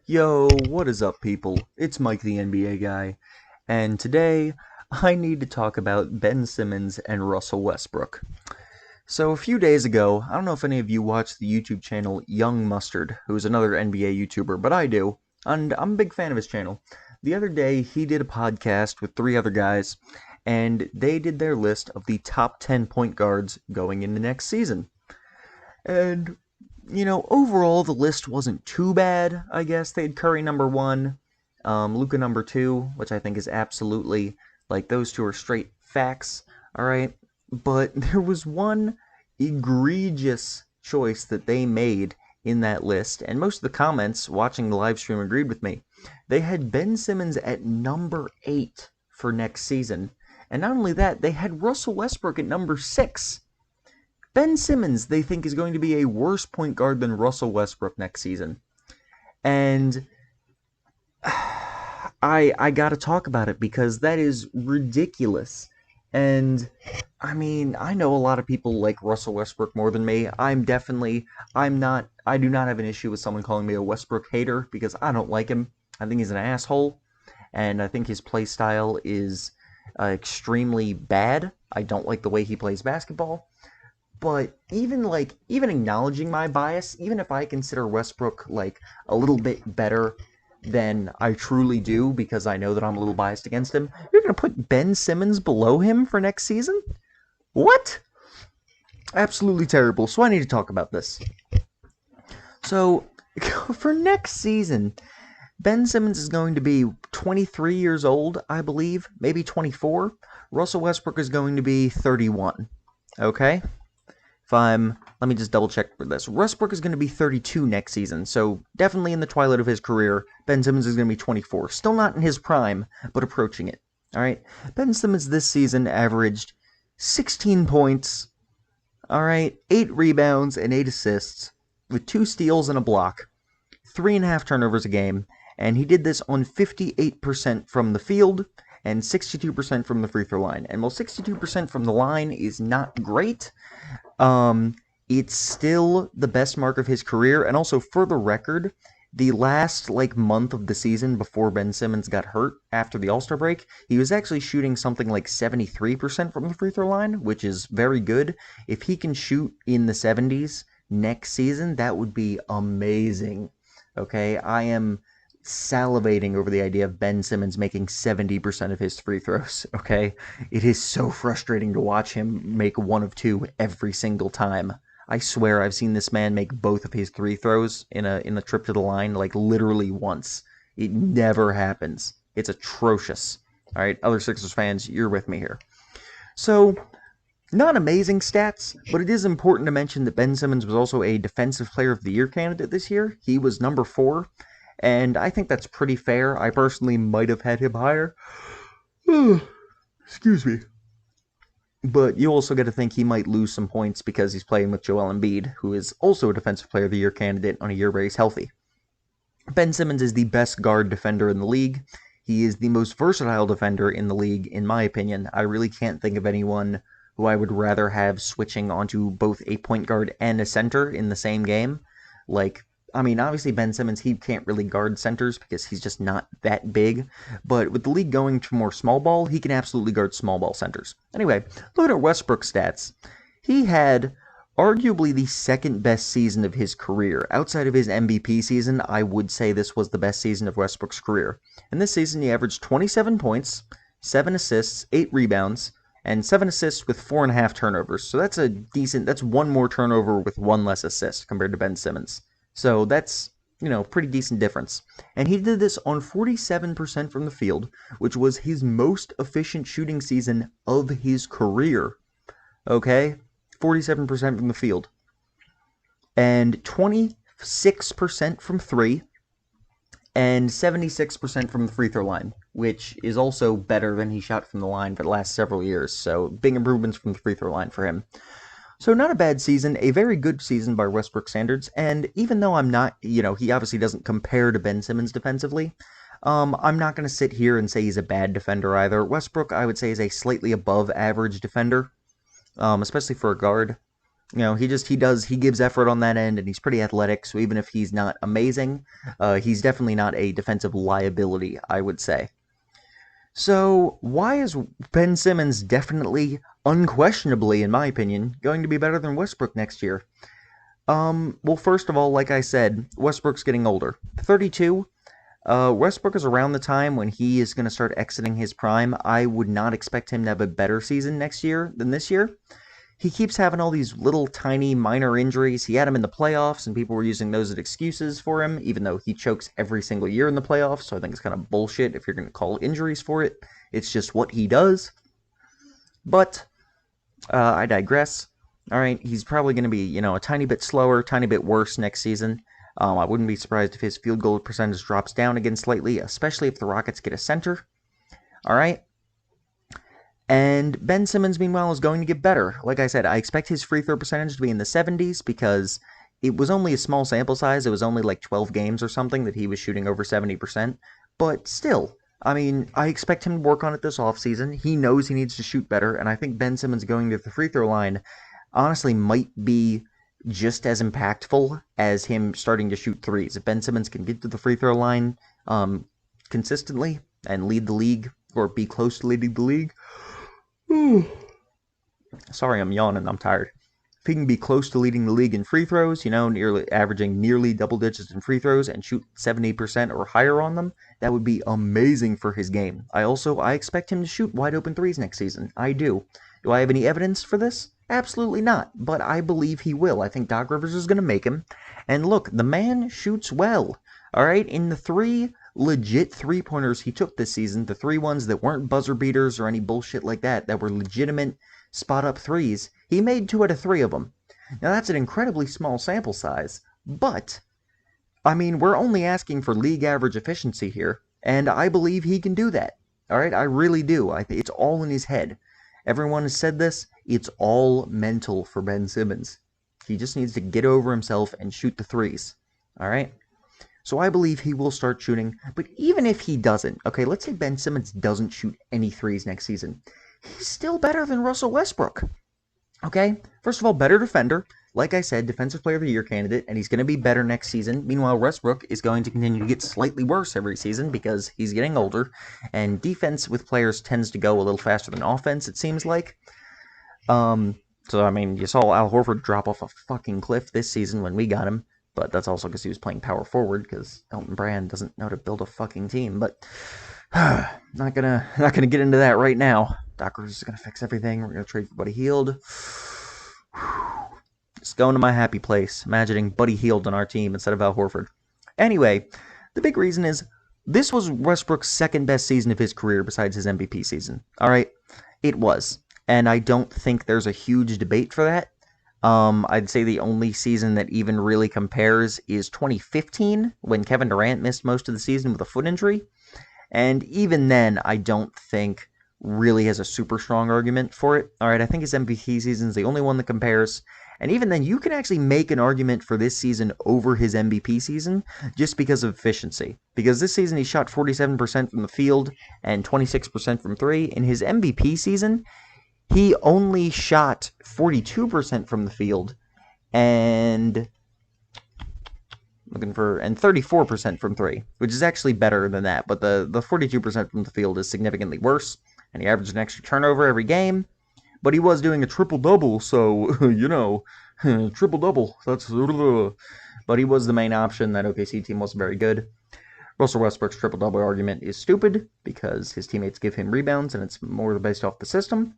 Yo, what is up, people? It's Mike the NBA guy, and today I need to talk about Ben Simmons and Russell Westbrook. So, a few days ago, I don't know if any of you watch the YouTube channel Young Mustard, who's another NBA YouTuber, but I do, and I'm a big fan of his channel. The other day, he did a podcast with three other guys, and they did their list of the top 10 point guards going into next season. And overall, the list wasn't too bad, I guess. They had Curry number one, Luka number two, which I think is absolutely, like, those two are straight facts, alright? But there was one egregious choice that they made in that list, and most of the comments watching the live stream agreed with me. They had Ben Simmons at number 8 for next season, and not only that, they had Russell Westbrook at number 6. Ben Simmons, they think, is going to be a worse point guard than Russell Westbrook next season. And I gotta talk about it because that is ridiculous. And I mean, I know a lot of people like Russell Westbrook more than me. I do not have an issue with someone calling me a Westbrook hater because I don't like him. I think he's an asshole, and I think his play style is extremely bad. I don't like the way he plays basketball. But even acknowledging my bias, even if I consider Westbrook like a little bit better than I truly do because I know that I'm a little biased against him, you're going to put Ben Simmons below him for next season? What? Absolutely terrible. So I need to talk about this. So for next season, Ben Simmons is going to be 23 years old, I believe, maybe 24. Russell Westbrook is going to be 31. Okay? Let me just double check for this. Westbrook is going to be 32 next season, so definitely in the twilight of his career. Ben Simmons is going to be 24. Still not in his prime, but approaching it. Alright? Ben Simmons this season averaged 16 points, alright, 8 rebounds and 8 assists, with 2 steals and a block, 3.5 turnovers a game, and he did this on 58% from the field and 62% from the free throw line. And while 62% from the line is not great, it's still the best mark of his career. And also, for the record, the last month of the season before Ben Simmons got hurt after the All-Star break, he was actually shooting something like 73% from the free throw line, which is very good. If he can shoot in the 70s next season, that would be amazing. Okay, I am salivating over the idea of Ben Simmons making 70% of his free throws, okay? It is so frustrating to watch him make one of two every single time. I swear I've seen this man make both of his free throws in a trip to the line, like, literally once. It never happens. It's atrocious. Alright, other Sixers fans, you're with me here. So, not amazing stats, but it is important to mention that Ben Simmons was also a Defensive Player of the Year candidate this year. He was number 4, and I think that's pretty fair. I personally might have had him higher. Excuse me. But you also got to think he might lose some points because he's playing with Joel Embiid, who is also a Defensive Player of the Year candidate on a year where he's healthy. Ben Simmons is the best guard defender in the league. He is the most versatile defender in the league, in my opinion. I really can't think of anyone who I would rather have switching onto both a point guard and a center in the same game. Obviously Ben Simmons, he can't really guard centers because he's just not that big. But with the league going to more small ball, he can absolutely guard small ball centers. Anyway, look at Westbrook's stats. He had arguably the second best season of his career. Outside of his MVP season, I would say this was the best season of Westbrook's career. In this season, he averaged 27 points, 7 assists, 8 rebounds, and 7 assists with 4.5 turnovers. So that's one more turnover with 1 less assist compared to Ben Simmons. So that's, pretty decent difference. And he did this on 47% from the field, which was his most efficient shooting season of his career. Okay? 47% from the field. And 26% from 3, and 76% from the free throw line, which is also better than he shot from the line for the last several years. So big improvements from the free throw line for him. So not a bad season, a very good season by Westbrook standards, and even though I'm not, he obviously doesn't compare to Ben Simmons defensively, I'm not going to sit here and say he's a bad defender either. Westbrook, I would say, is a slightly above average defender, especially for a guard. You know, he gives effort on that end, and he's pretty athletic, so even if he's not amazing, he's definitely not a defensive liability, I would say. So, why is Ben Simmons definitely, unquestionably, in my opinion, going to be better than Westbrook next year? Well, first of all, like I said, Westbrook's getting older. 32. Westbrook is around the time when he is going to start exiting his prime. I would not expect him to have a better season next year than this year. He keeps having all these little tiny minor injuries. He had them in the playoffs, and people were using those as excuses for him, even though he chokes every single year in the playoffs, so I think it's kind of bullshit if you're going to call injuries for it. It's just what he does. But, I digress. Alright, he's probably going to be, a tiny bit slower, tiny bit worse next season. I wouldn't be surprised if his field goal percentage drops down again slightly, especially if the Rockets get a center. Alright? And Ben Simmons, meanwhile, is going to get better. Like I said, I expect his free throw percentage to be in the 70s because it was only a small sample size. It was only like 12 games or something that he was shooting over 70%. But still, I mean, I expect him to work on it this offseason. He knows he needs to shoot better, and I think Ben Simmons going to the free throw line honestly might be just as impactful as him starting to shoot threes. If Ben Simmons can get to the free throw line consistently and lead the league, or be close to leading the league, sorry, I'm yawning, I'm tired. If he can be close to leading the league in free throws, averaging nearly double digits in free throws and shoot 70% or higher on them, that would be amazing for his game. I expect him to shoot wide open threes next season. I do. Do I have any evidence for this? Absolutely not, but I believe he will. I think Doc Rivers is going to make him. And look, the man shoots well. Alright, in the 3 legit three-pointers he took this season, the 3 ones that weren't buzzer beaters or any bullshit like that were legitimate spot-up threes, he made 2 out of 3 of them. Now that's an incredibly small sample size, but, I mean, we're only asking for league average efficiency here, and I believe he can do that. Alright, I really do. It's all in his head. Everyone has said this, it's all mental for Ben Simmons. He just needs to get over himself and shoot the threes. Alright? So I believe he will start shooting, but even if he doesn't, okay, let's say Ben Simmons doesn't shoot any threes next season, he's still better than Russell Westbrook. Okay? First of all, better defender. Like I said, Defensive Player of the Year candidate, and he's going to be better next season. Meanwhile, Westbrook is going to continue to get slightly worse every season because he's getting older, and defense with players tends to go a little faster than offense, it seems like. So, I mean, you saw Al Horford drop off a fucking cliff this season when we got him, but that's also because he was playing power forward, because Elton Brand doesn't know how to build a fucking team, but not gonna get into that right now. Doc Rivers is gonna fix everything. We're gonna trade for Buddy Hield. Just going to my happy place, imagining Buddy Hield on our team instead of Al Horford. Anyway, the big reason is this was Westbrook's second best season of his career besides his MVP season. Alright? It was. And I don't think there's a huge debate for that. I'd say the only season that even really compares is 2015, when Kevin Durant missed most of the season with a foot injury. And even then, I don't think really has a super strong argument for it. Alright, I think his MVP season is the only one that compares. And even then, you can actually make an argument for this season over his MVP season just because of efficiency. Because this season, he shot 47% from the field and 26% from 3. In his MVP season, he only shot 42% from the field and 34% from 3, which is actually better than that. But the 42% from the field is significantly worse, and he averaged an extra turnover every game. But he was doing a triple-double, so, triple-double. But he was the main option. That OKC team wasn't very good. Russell Westbrook's triple-double argument is stupid, because his teammates give him rebounds, and it's more based off the system.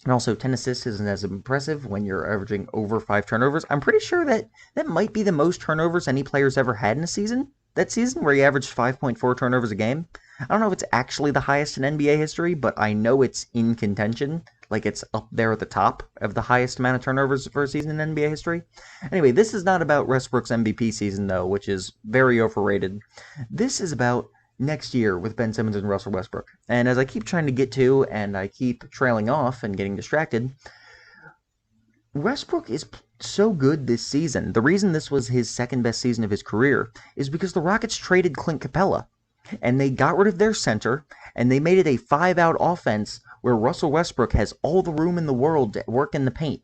And also, 10 assists isn't as impressive when you're averaging over 5 turnovers. I'm pretty sure that might be the most turnovers any player's ever had in a season. That season where he averaged 5.4 turnovers a game. I don't know if it's actually the highest in NBA history, but I know it's in contention. Like, it's up there at the top of the highest amount of turnovers for a season in NBA history. Anyway, this is not about Westbrook's MVP season, though, which is very overrated. This is about next year with Ben Simmons and Russell Westbrook. And as I keep trying to get to, and I keep trailing off and getting distracted, Westbrook is so good this season. The reason this was his second best season of his career is because the Rockets traded Clint Capella. And they got rid of their center, and they made it a 5-out offense where Russell Westbrook has all the room in the world to work in the paint.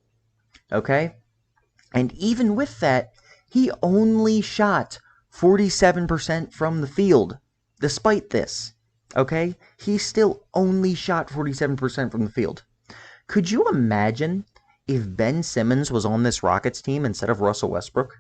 Okay? And even with that, he only shot 47% from the field. Despite this, okay? He still only shot 47% from the field. Could you imagine if Ben Simmons was on this Rockets team instead of Russell Westbrook?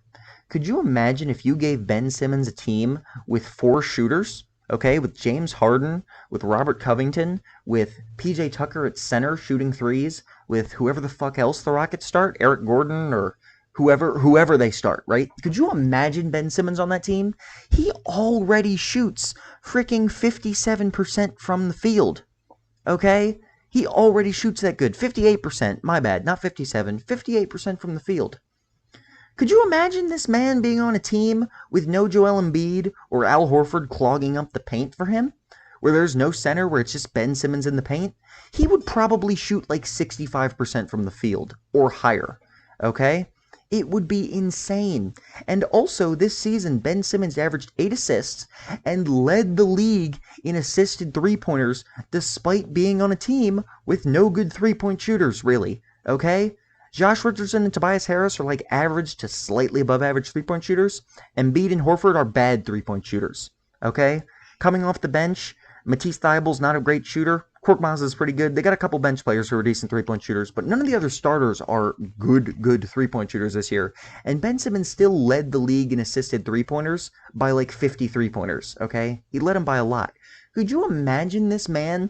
Could you imagine if you gave Ben Simmons a team with 4 shooters, okay, with James Harden, with Robert Covington, with PJ Tucker at center shooting threes, with whoever the fuck else the Rockets start, Eric Gordon or whoever they start, right? Could you imagine Ben Simmons on that team? He already shoots freaking 57% from the field, okay? He already shoots that good. 58%, my bad, not 57, 58% from the field. Could you imagine this man being on a team with no Joel Embiid or Al Horford clogging up the paint for him? Where there's no center, where it's just Ben Simmons in the paint? He would probably shoot like 65% from the field or higher, okay? It would be insane. And also, this season, Ben Simmons averaged 8 assists and led the league in assisted three-pointers despite being on a team with no good three-point shooters, really, okay? Josh Richardson and Tobias Harris are like average to slightly above average three-point shooters. Embiid and Horford are bad three-point shooters. Okay? Coming off the bench, Matisse Thybulle's not a great shooter. Korkmaz is pretty good. They got a couple bench players who are decent three-point shooters, but none of the other starters are good three-point shooters this year. And Ben Simmons still led the league in assisted three-pointers by like 50 three-pointers, okay? He led them by a lot. Could you imagine this man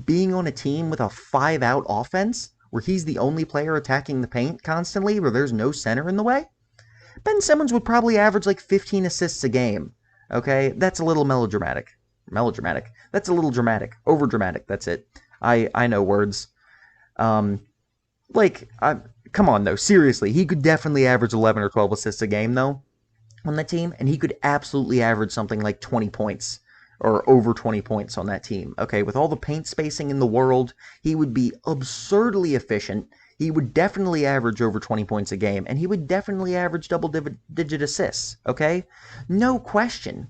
being on a team with a 5-out offense, where he's the only player attacking the paint constantly, where there's no center in the way? Ben Simmons would probably average like 15 assists a game. Okay? That's a little melodramatic. Melodramatic? That's a little dramatic. Overdramatic, that's it. I know words. Come on though, seriously. He could definitely average 11 or 12 assists a game though on that team, and he could absolutely average something like 20 points. Or over 20 points on that team. Okay, with all the paint spacing in the world, he would be absurdly efficient. He would definitely average over 20 points a game, and he would definitely average double-digit assists, okay? No question.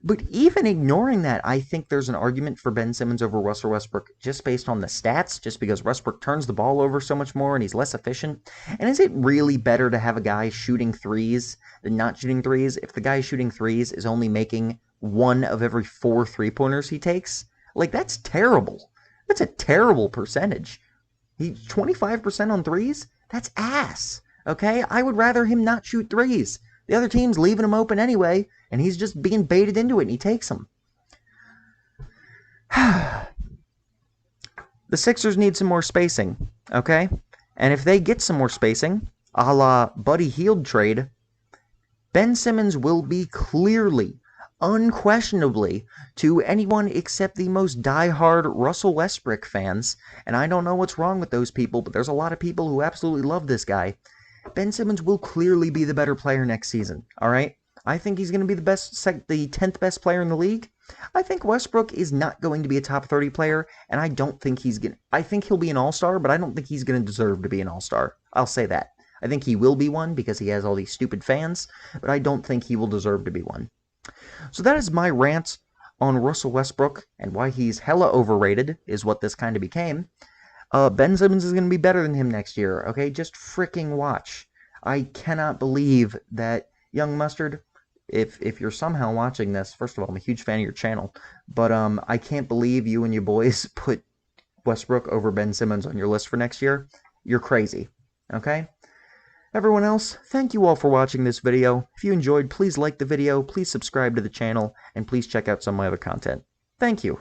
But even ignoring that, I think there's an argument for Ben Simmons over Russell Westbrook just based on the stats, just because Westbrook turns the ball over so much more and he's less efficient. And is it really better to have a guy shooting threes than not shooting threes if the guy shooting threes is only making 1 of every 4 three-pointers he takes? Like, that's terrible. That's a terrible percentage. 25% on threes? That's ass. Okay? I would rather him not shoot threes. The other team's leaving him open anyway, and he's just being baited into it, and he takes them. The Sixers need some more spacing, okay? And if they get some more spacing, a la Buddy Hield trade, Ben Simmons will be clearly, unquestionably, to anyone except the most diehard Russell Westbrook fans, and I don't know what's wrong with those people, but there's a lot of people who absolutely love this guy. Ben Simmons will clearly be the better player next season, alright? I think he's going to be the 10th best player in the league. I think Westbrook is not going to be a top 30 player, and I don't think I think he'll be an all-star, but I don't think he's going to deserve to be an all-star. I'll say that. I think he will be one because he has all these stupid fans, but I don't think he will deserve to be one. So that is my rant on Russell Westbrook, and why he's hella overrated is what this kind of became. Ben Simmons is going to be better than him next year, okay? Just freaking watch. I cannot believe that Young Mustard, if you're somehow watching this, first of all, I'm a huge fan of your channel, but I can't believe you and your boys put Westbrook over Ben Simmons on your list for next year. You're crazy, okay? Everyone else, thank you all for watching this video. If you enjoyed, please like the video, please subscribe to the channel, and please check out some of my other content. Thank you.